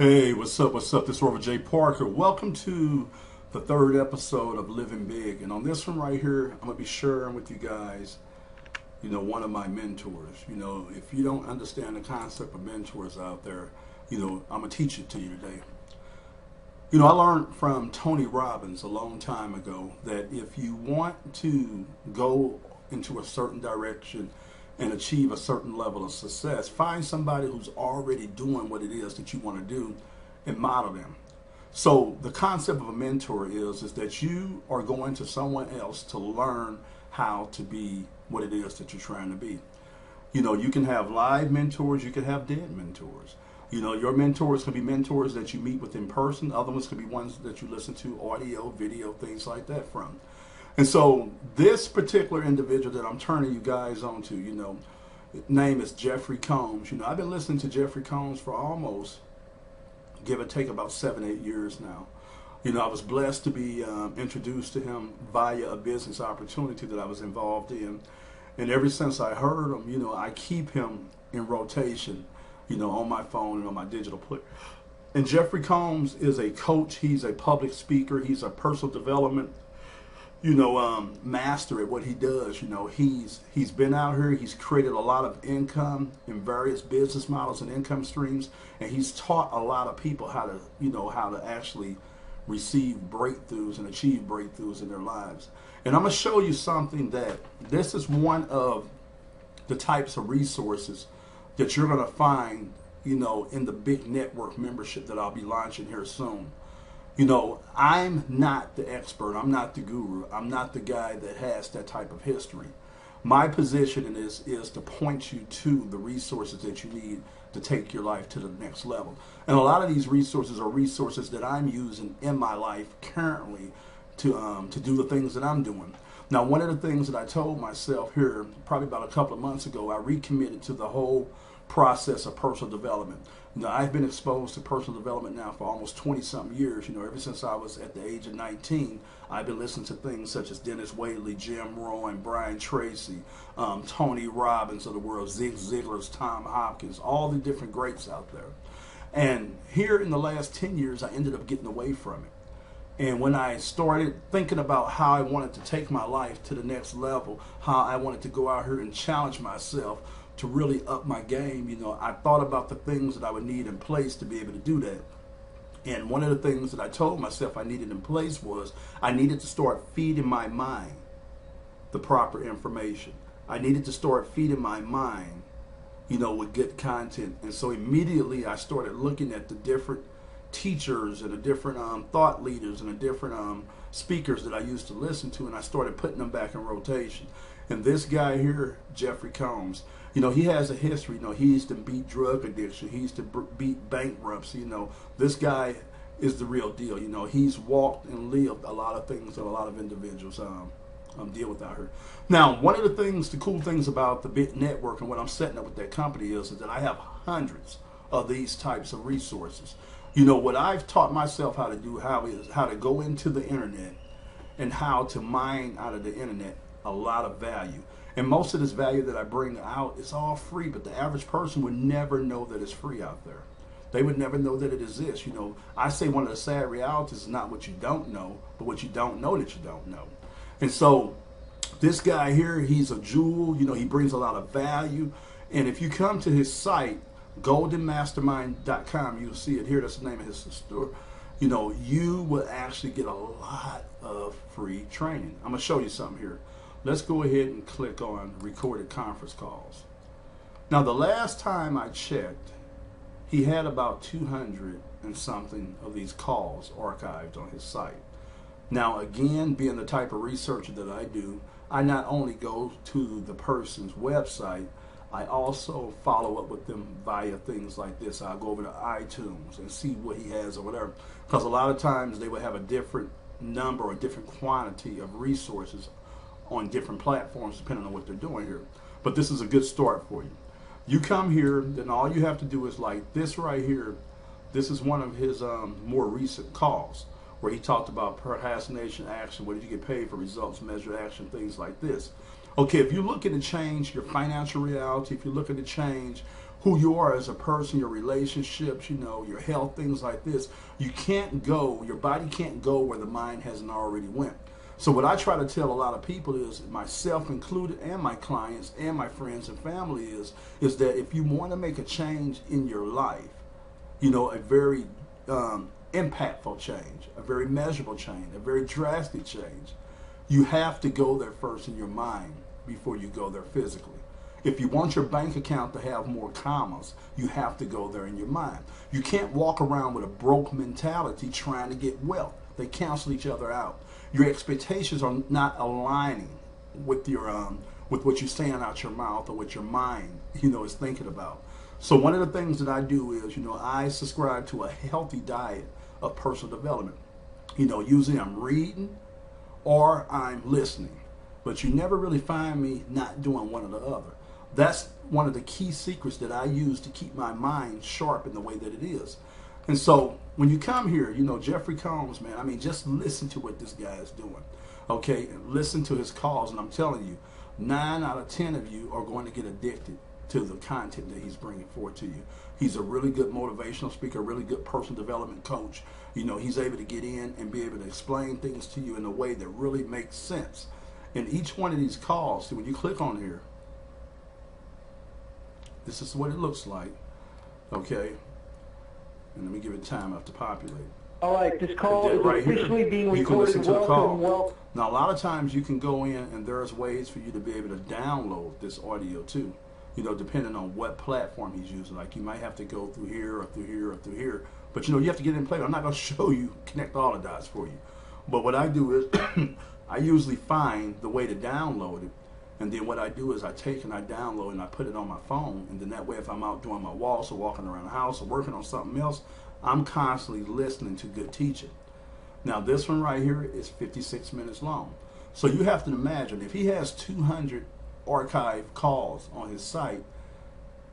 Hey, what's up? What's up? This is Robert J. Parker. Welcome to the third episode of Living Big. And on this one right here, I'm going to be sharing with you guys, one of my mentors. If you don't understand the concept of mentors out there, I'm going to teach it to you today. I learned from Tony Robbins a long time ago that if you want to go into a certain direction and achieve a certain level of success, find somebody who's already doing what it is that you want to do and model them. So the concept of a mentor is that you are going to someone else to learn how to be what it is that you're trying to be. You can have live mentors, you can have dead mentors. Your mentors can be mentors that you meet with in person. Other ones can be ones that you listen to audio, video, things like that from. And so this particular individual that I'm turning you guys on to, name is Jeffrey Combs. I've been listening to Jeffrey Combs for almost, give or take, about 7-8 years now. I was blessed to be introduced to him via a business opportunity that I was involved in. And ever since I heard him, I keep him in rotation, on my phone and on my digital player. And Jeffrey Combs is a coach. He's a public speaker. He's a personal development master at what he does. He's been out here. He's created a lot of income in various business models and income streams, and he's taught a lot of people how to actually receive breakthroughs and achieve breakthroughs in their lives. And I'm going to show you something that this is one of the types of resources that you're going to find, in the big network membership that I'll be launching here soon. I'm not the expert. I'm not the guru. I'm not the guy that has that type of history. My position in this is to point you to the resources that you need to take your life to the next level. And a lot of these resources are resources that I'm using in my life currently to do the things that I'm doing. Now, one of the things that I told myself here probably about a couple of months ago, I recommitted to the whole process of personal development. I've been exposed to personal development now for almost 20-something years. Ever since I was at the age of 19, I've been listening to things such as Dennis Waitley, Jim Rohn, Brian Tracy, Tony Robbins of the world, Zig Ziglar's, Tom Hopkins, all the different greats out there. And here in the last 10 years, I ended up getting away from it. And when I started thinking about how I wanted to take my life to the next level, how I wanted to go out here and challenge myself to really up my game, I thought about the things that I would need in place to be able to do that. And one of the things that I told myself I needed in place was I needed to start feeding my mind the proper information. I needed to start feeding my mind, with good content. And so immediately I started looking at the different teachers and the different thought leaders and the different speakers that I used to listen to, and I started putting them back in rotation. And this guy here, Jeffrey Combs, he has a history. He used to beat drug addiction. He used to beat bankruptcy. This guy is the real deal. He's walked and lived a lot of things that a lot of individuals deal with out here. Now, one of the cool things about the big network and what I'm setting up with that company is that I have hundreds of these types of resources. What I've taught myself how to do is how to go into the internet and how to mine out of the internet a lot of value. And most of this value that I bring out is all free, but the average person would never know that it's free out there. They would never know that it exists. I say one of the sad realities is not what you don't know, but what you don't know that you don't know. And so this guy here, he's a jewel. He brings a lot of value. And if you come to his site, goldenmastermind.com, you'll see it here. That's the name of his store. You will actually get a lot of free training. I'm going to show you something here. Let's go ahead and click on recorded conference calls. Now, the last time I checked, he had about 200 and something of these calls archived on his site. Now, again, being the type of researcher that I do, I not only go to the person's website, I also follow up with them via things like this. I'll go over to iTunes and see what he has or whatever. Because a lot of times they will have a different number or different quantity of resources on different platforms depending on what they're doing here. But this is a good start for you. You come here, then all you have to do is like this right here. This is one of his more recent calls where he talked about procrastination, action, what did you get paid for, results, measure action, things like this. Okay, if you're looking to change your financial reality, if you're looking to change who you are as a person, your relationships, you know, your health, things like this. You can't go, your body can't go where the mind hasn't already went. So what I try to tell a lot of people is, myself included, and my clients and my friends and family, is that if you want to make a change in your life, you know, a very impactful change, a very measurable change, a very drastic change, you have to go there first in your mind before you go there physically. If you want your bank account to have more commas, you have to go there in your mind. You can't walk around with a broke mentality trying to get wealth. They cancel each other out. Your expectations are not aligning with your with what you're saying out your mouth or what your mind, you know, is thinking about. So one of the things that I do is, you know, I subscribe to a healthy diet of personal development. You know, usually I'm reading or I'm listening, but you never really find me not doing one or the other. That's one of the key secrets that I use to keep my mind sharp in the way that it is. And so when you come here, you know, Jeffrey Combs, man, I mean, just listen to what this guy is doing, okay? And listen to his calls, and I'm telling you, 9 out of 10 of you are going to get addicted to the content that he's bringing forward to you. He's a really good motivational speaker, a really good personal development coach. You know, he's able to get in and be able to explain things to you in a way that really makes sense. In each one of these calls, see, when you click on here, this is what it looks like, okay? And let me give it time to populate. All right, this call is right officially here, being you can recorded. listen to the call. Welcome. Now, a lot of times you can go in and there's ways for you to be able to download this audio too, you know, depending on what platform he's using. Like, you might have to go through here or through here or through here, but you know, you have to get in play. I'm not going to show you, connect all the dots for you. But what I do is I usually find the way to download it. And then what I do is I take and I download and I put it on my phone. And then that way, if I'm out doing my walks or walking around the house or working on something else, I'm constantly listening to good teaching. Now, this one right here is 56 minutes long. So you have to imagine, if he has 200 archive calls on his site,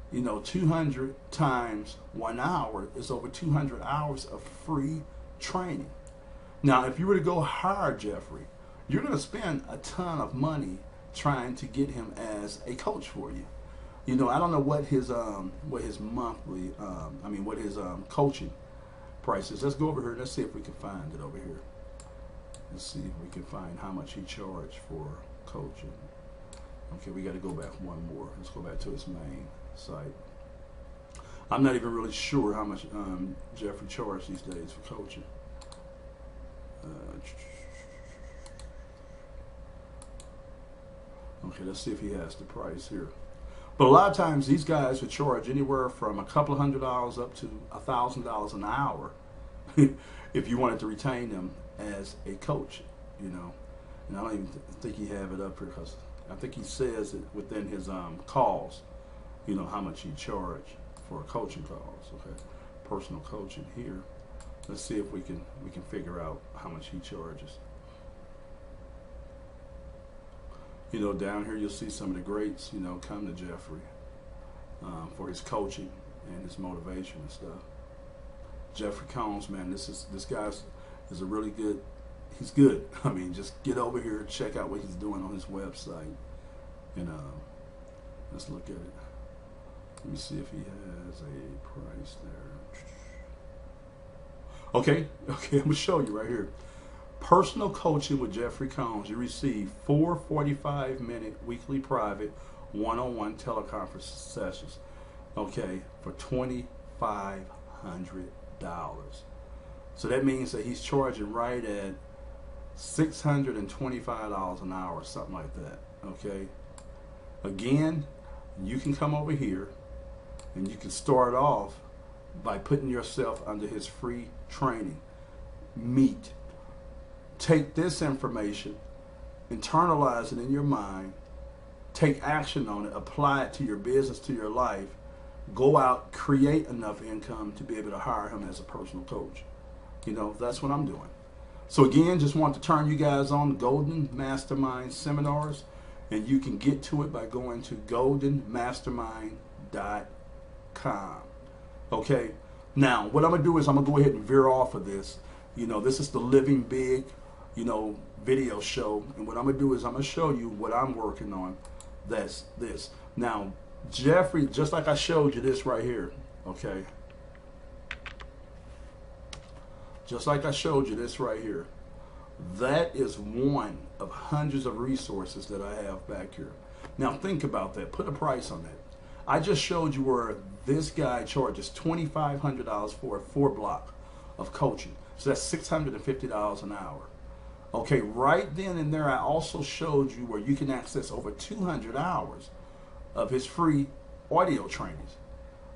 you know, 200 times 1 hour is over 200 hours of free training. Now, if you were to go hire Jeffrey, you're going to spend a ton of money trying to get him as a coach for you. You know, I don't know what his monthly, what his coaching price is. Let's go over here. Let's see if we can find it over here. Let's see if we can find how much he charged for coaching. Okay, we got to go back one more. Let's go back to his main site. I'm not even really sure how much Jeffrey charged these days for coaching. Okay, let's see if he has the price here. But a lot of times these guys would charge anywhere from a couple of $100 up to $1,000 an hour if you wanted to retain them as a coach, you know. And I don't even think he have it up here, because I think he says it within his calls, you know, how much he charge for coaching calls. Okay, personal coaching here. Let's see if we can figure out how much he charges. You know, down here you'll see some of the greats, you know, come to Jeffrey for his coaching and his motivation and stuff. Jeffrey Combs, man, this guy is a really good. He's good. I mean, just get over here, check out what he's doing on his website, and let's look at it. Let me see if he has a price there. Okay, I'm gonna show you right here. Personal coaching with Jeffrey Combs. You receive 4 45-minute weekly private one-on-one teleconference sessions, okay, for $2,500. So that means that he's charging right at $625 an hour, something like that, okay? Again, you can come over here and you can start off by putting yourself under his free training. Meet. Take this information, internalize it in your mind, take action on it, apply it to your business, to your life, go out, create enough income to be able to hire him as a personal coach. You know, that's what I'm doing. So again, just want to turn you guys on to Golden Mastermind Seminars, and you can get to it by going to goldenmastermind.com. Okay, now what I'm going to do is I'm going to go ahead and veer off of this. You know, this is the Living Big, you know, video show, and what I'm going to do is I'm going to show you what I'm working on. That's this. Now, Jeffrey, just like I showed you this right here, okay? Just like I showed you this right here. That is one of hundreds of resources that I have back here. Now think about that. Put a price on that. I just showed you where this guy charges $2,500 for a 4 block of coaching. So that's $650 an hour. Okay, right then and there, I also showed you where you can access over 200 hours of his free audio trainings.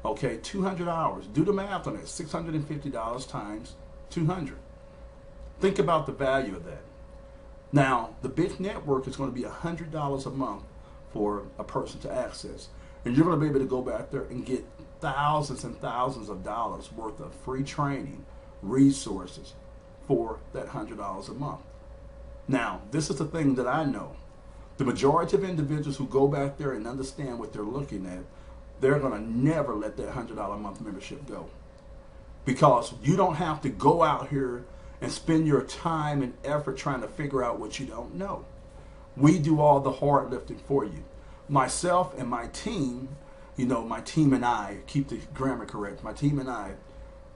Okay, 200 hours. Do the math on it. $650 times 200. Think about the value of that. Now, the big network is going to be $100 a month for a person to access. And you're going to be able to go back there and get thousands and thousands of dollars worth of free training resources for that $100 a month. Now, this is the thing that I know. The majority of individuals who go back there and understand what they're looking at, they're going to never let that $100 a month membership go. Because you don't have to go out here and spend your time and effort trying to figure out what you don't know. We do all the hard lifting for you. Myself and my team, my team and I, keep the grammar correct, my team and I,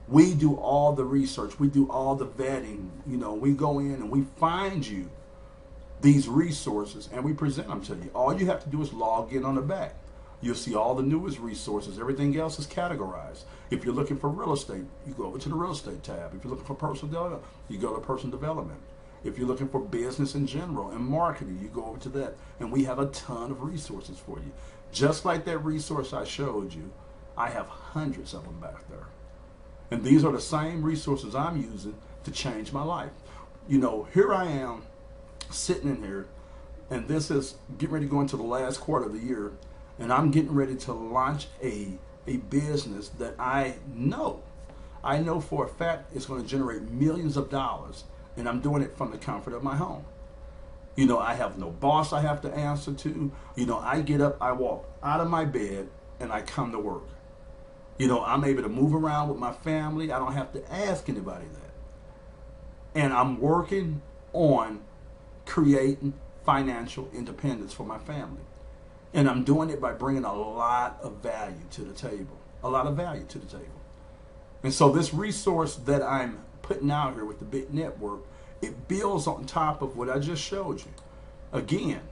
we do all the research, we do all the vetting, we go in and we find you these resources and we present them to you. All you have to do is log in on the back. You'll see all the newest resources. Everything else is categorized. If you're looking for real estate, you go over to the real estate tab. If you're looking for personal development, you go to personal development. If you're looking for business in general and marketing, you go over to that. And we have a ton of resources for you. Just like that resource I showed you, I have hundreds of them back there. And these are the same resources I'm using to change my life. Here I am sitting in here, and this is getting ready to go into the last quarter of the year, and I'm getting ready to launch a business that I know for a fact it's going to generate millions of dollars, and I'm doing it from the comfort of my home. I have no boss I have to answer to. I get up, I walk out of my bed, and I come to work. I'm able to move around with my family. I don't have to ask anybody that. And I'm working on creating financial independence for my family. And I'm doing it by bringing a lot of value to the table. A lot of value to the table. And so this resource that I'm putting out here with the Big Network, it builds on top of what I just showed you. Again,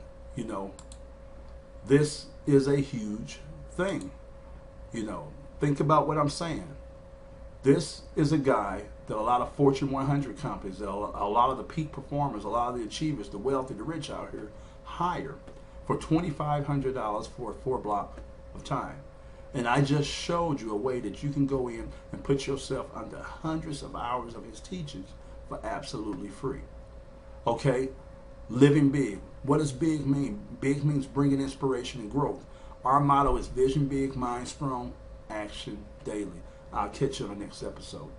this is a huge thing. Think about what I'm saying. This is a guy that a lot of Fortune 100 companies, that a lot of the peak performers, a lot of the achievers, the wealthy, the rich out here hire for $2,500 for a 4 block of time. And I just showed you a way that you can go in and put yourself under hundreds of hours of his teachings for absolutely free. Okay? Living big. What does big mean? Big means bringing inspiration and growth. Our motto is vision big, mind strong, action daily. I'll catch you on the next episode.